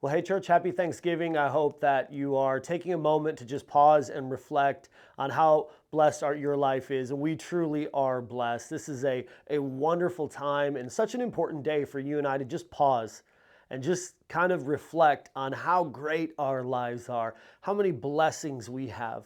Well, hey, church, happy Thanksgiving. I hope that you are taking a moment to just pause and reflect on how blessed your life is. And we truly are blessed. This is a wonderful time and such an important day for you and I to just pause and just kind of reflect on how great our lives are, how many blessings we have.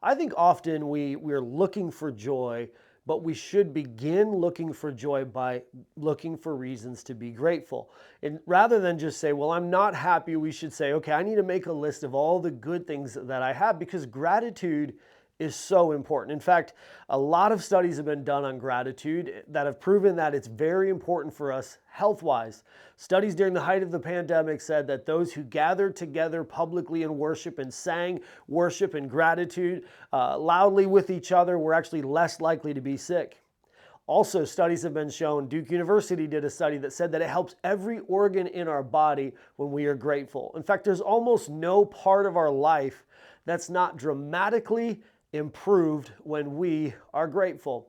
I think often we're looking for joy, but we should begin looking for joy by looking for reasons to be grateful. And rather than just say, well, I'm not happy, we should say, okay, I need to make a list of all the good things that I have, because gratitude is so important. In fact, a lot of studies have been done on gratitude that have proven that it's very important for us health-wise. Studies during the height of the pandemic said that those who gathered together publicly in worship and sang worship and gratitude loudly with each other were actually less likely to be sick. Also, studies have been shown, Duke University did a study that said that it helps every organ in our body when we are grateful. In fact, there's almost no part of our life that's not dramatically improved when we are grateful.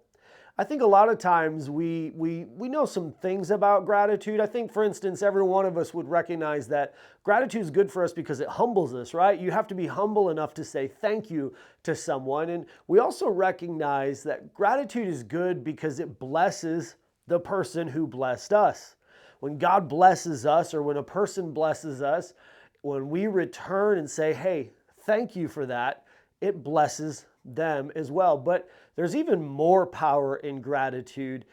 I think a lot of times we know some things about gratitude. I think, for instance, every one of us would recognize that gratitude is good for us because it humbles us, right? You have to be humble enough to say thank you to someone. And we also recognize that gratitude is good because it blesses the person who blessed us. When God blesses us, or when a person blesses us, when we return and say, hey, thank you for that, it blesses them as well. But there's even more power in gratitude.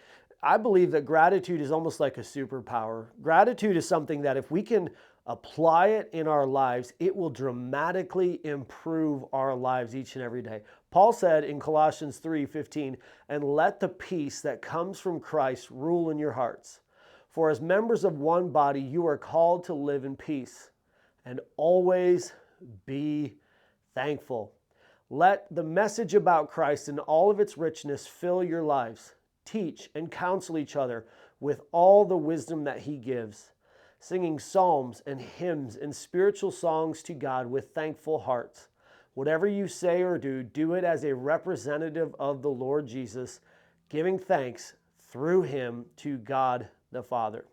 I believe that gratitude is almost like a superpower. Gratitude is something that if we can apply it in our lives, it will dramatically improve our lives each and every day. Paul said in Colossians 3:15, "And let the peace that comes from Christ rule in your hearts. For as members of one body, you are called to live in peace and always be thankful." Let the message about Christ and all of its richness fill your lives. Teach and counsel each other with all the wisdom that He gives, singing psalms and hymns and spiritual songs to God with thankful hearts. Whatever you say or do, do it as a representative of the Lord Jesus, giving thanks through Him to God the Father.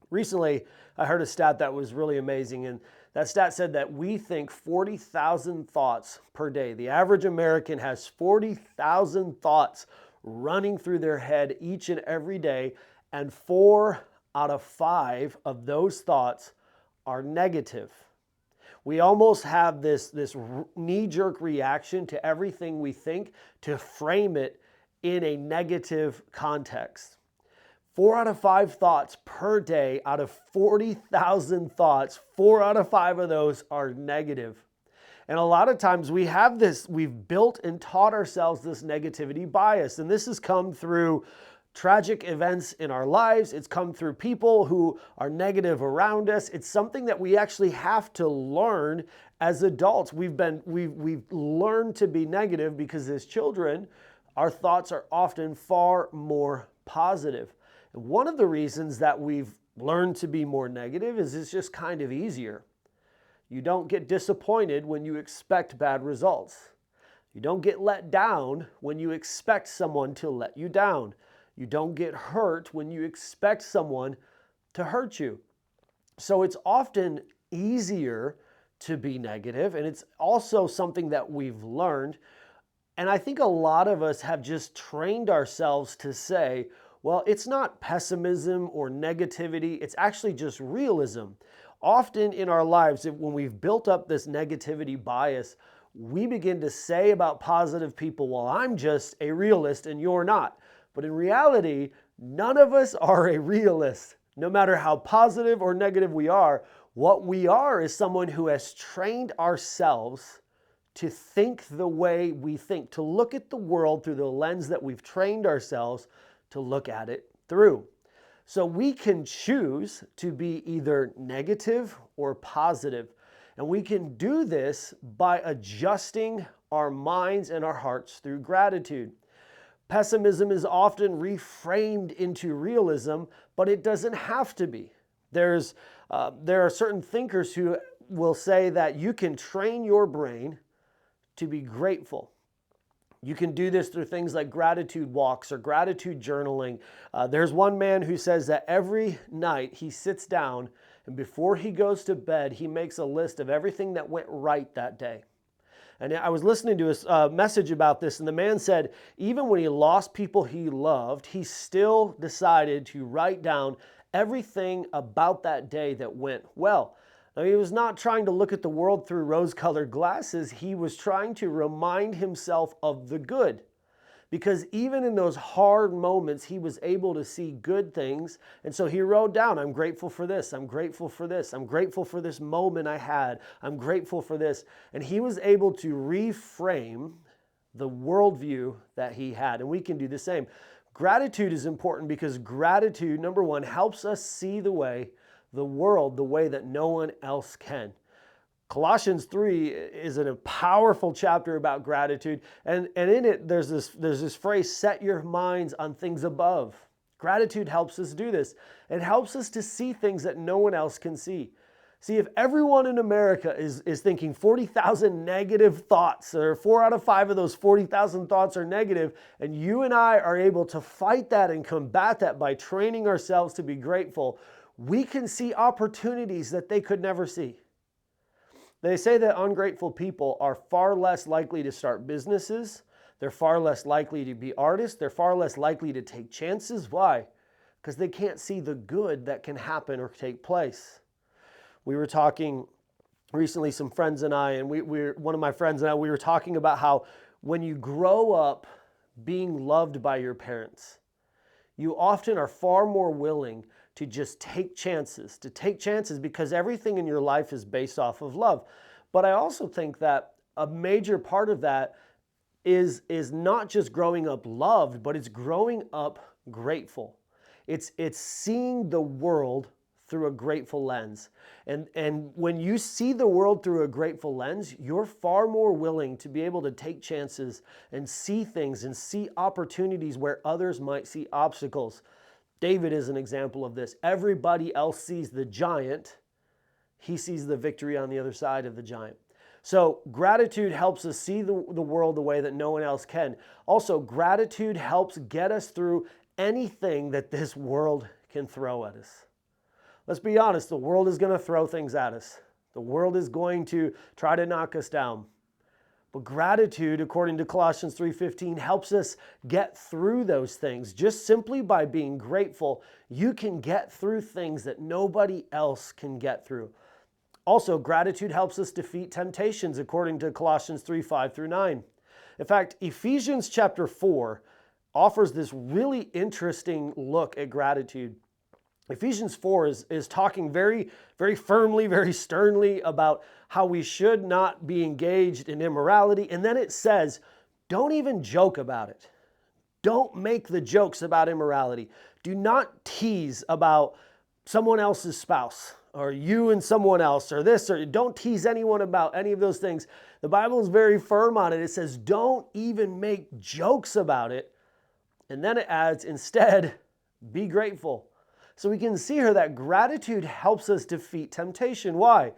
Recently, I heard a stat that was really amazing, and that stat said that we think 40,000 thoughts per day. The average American has 40,000 thoughts running through their head each and every day, and 4 out of 5 of those thoughts are negative. We almost have this knee-jerk reaction to everything we think to frame it in a negative context. 4 out of 5 thoughts per day out of 40,000 thoughts, 4 out of 5 of those are negative. And a lot of times we've built and taught ourselves this negativity bias. And this has come through tragic events in our lives. It's come through people who are negative around us. It's something that we actually have to learn as adults. We've learned to be negative because as children, our thoughts are often far more positive. And one of the reasons that we've learned to be more negative is it's just kind of easier. You don't get disappointed when you expect bad results. You don't get let down when you expect someone to let you down. You don't get hurt when you expect someone to hurt you. So it's often easier to be negative, and it's also something that we've learned. And I think a lot of us have just trained ourselves to say, well, it's not pessimism or negativity, it's actually just realism. Often in our lives, when we've built up this negativity bias, we begin to say about positive people, well, I'm just a realist and you're not. But in reality, none of us are a realist. No matter how positive or negative we are, what we are is someone who has trained ourselves to think the way we think, to look at the world through the lens that we've trained ourselves to look at it through. So we can choose to be either negative or positive. And we can do this by adjusting our minds and our hearts through gratitude. Pessimism is often reframed into realism, but it doesn't have to be. There are certain thinkers who will say that you can train your brain to be grateful. You can do this through things like gratitude walks or gratitude journaling. There's one man who says that every night he sits down And before he goes to bed, he makes a list of everything that went right that day. And I was listening to a message about this, and the man said, even when he lost people he loved, he still decided to write down everything about that day that went well. Now, he was not trying to look at the world through rose-colored glasses. He was trying to remind himself of the good. Because even in those hard moments, he was able to see good things. And so he wrote down, I'm grateful for this. I'm grateful for this. I'm grateful for this moment I had. I'm grateful for this. And he was able to reframe the worldview that he had. And we can do the same. Gratitude is important because gratitude, number one, helps us see the world the way that no one else can. Colossians 3 is a powerful chapter about gratitude, and in it there's this phrase, set your minds on things above. Gratitude helps us do this. It helps us to see things that no one else can see. See, if everyone in America is thinking 40,000 negative thoughts, or 4 out of 5 of those 40,000 thoughts are negative, and you and I are able to fight that and combat that by training ourselves to be grateful, we can see opportunities that they could never see. They say that ungrateful people are far less likely to start businesses. They're far less likely to be artists. They're far less likely to take chances. Why? Because they can't see the good that can happen or take place. We were talking recently, some friends and I, and one of my friends and I, we were talking about how when you grow up being loved by your parents, you often are far more willing to just take chances, because everything in your life is based off of love. But I also think that a major part of that is not just growing up loved, but it's growing up grateful. It's seeing the world through a grateful lens. And when you see the world through a grateful lens, you're far more willing to be able to take chances and see things and see opportunities where others might see obstacles. David is an example of this. Everybody else sees the giant. He sees the victory on the other side of the giant. So gratitude helps us see the world the way that no one else can. Also, gratitude helps get us through anything that this world can throw at us. Let's be honest, the world is going to throw things at us. The world is going to try to knock us down. But gratitude, according to Colossians 3:15, helps us get through those things. Just simply by being grateful, you can get through things that nobody else can get through. Also, gratitude helps us defeat temptations, according to Colossians 3:5-9. In fact, Ephesians chapter 4 offers this really interesting look at gratitude. Ephesians 4 is talking very, very firmly, very sternly about how we should not be engaged in immorality. And then it says, don't even joke about it. Don't make the jokes about immorality. Do not tease about someone else's spouse or you and someone else or this, or don't tease anyone about any of those things. The Bible is very firm on it. It says, don't even make jokes about it. And then it adds, instead, be grateful. So we can see here that gratitude helps us defeat temptation. Why?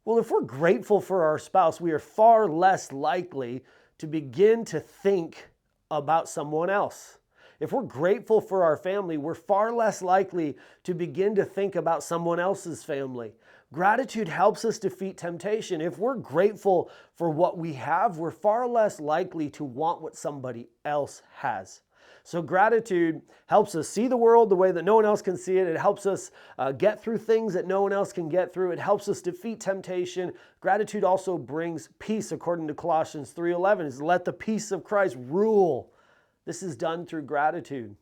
Well, if we're grateful for our spouse, we are far less likely to begin to think about someone else. If we're grateful for our family, we're far less likely to begin to think about someone else's family. Gratitude helps us defeat temptation. If we're grateful for what we have, we're far less likely to want what somebody else has. So gratitude helps us see the world the way that no one else can see it. It helps us get through things that no one else can get through. It helps us defeat temptation. Gratitude also brings peace, according to Colossians 3:11. Is let the peace of Christ rule. This is done through gratitude.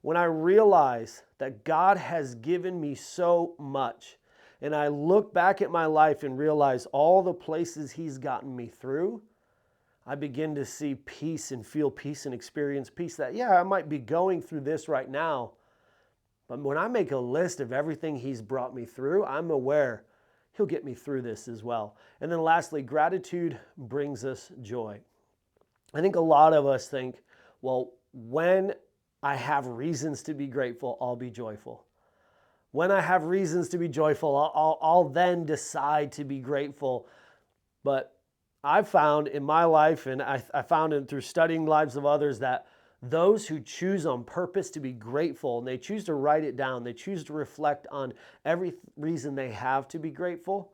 When I realize that God has given me so much, and I look back at my life and realize all the places He's gotten me through, I begin to see peace and feel peace and experience peace that, yeah, I might be going through this right now, but when I make a list of everything He's brought me through, I'm aware He'll get me through this as well. And then lastly, gratitude brings us joy. I think a lot of us think, well, when I have reasons to be grateful, I'll be joyful. When I have reasons to be joyful, I'll then decide to be grateful. But I've found in my life, and I found it through studying lives of others, that Those who choose on purpose to be grateful and they choose to write it down, they choose to reflect on every reason they have to be grateful,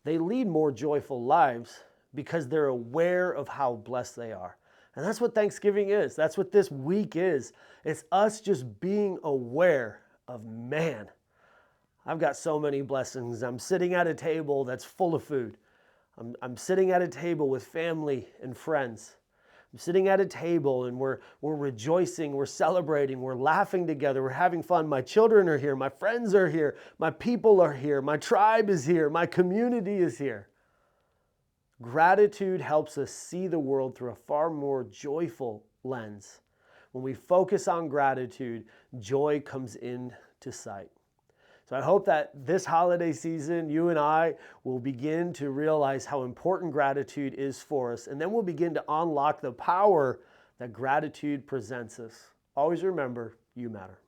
they lead more joyful lives because they're aware of how blessed they are. And that's what Thanksgiving is. That's what this week is. It's us just being aware of, man, I've got so many blessings. I'm sitting at a table that's full of food. I'm sitting at a table with family and friends. I'm sitting at a table and we're rejoicing, we're celebrating, we're laughing together, we're having fun. My children are here, my friends are here, my people are here, my tribe is here, my community is here. Gratitude helps us see the world through a far more joyful lens. When we focus on gratitude, joy comes into sight. So I hope that this holiday season, you and I will begin to realize how important gratitude is for us, and then we'll begin to unlock the power that gratitude presents us. Always remember, you matter.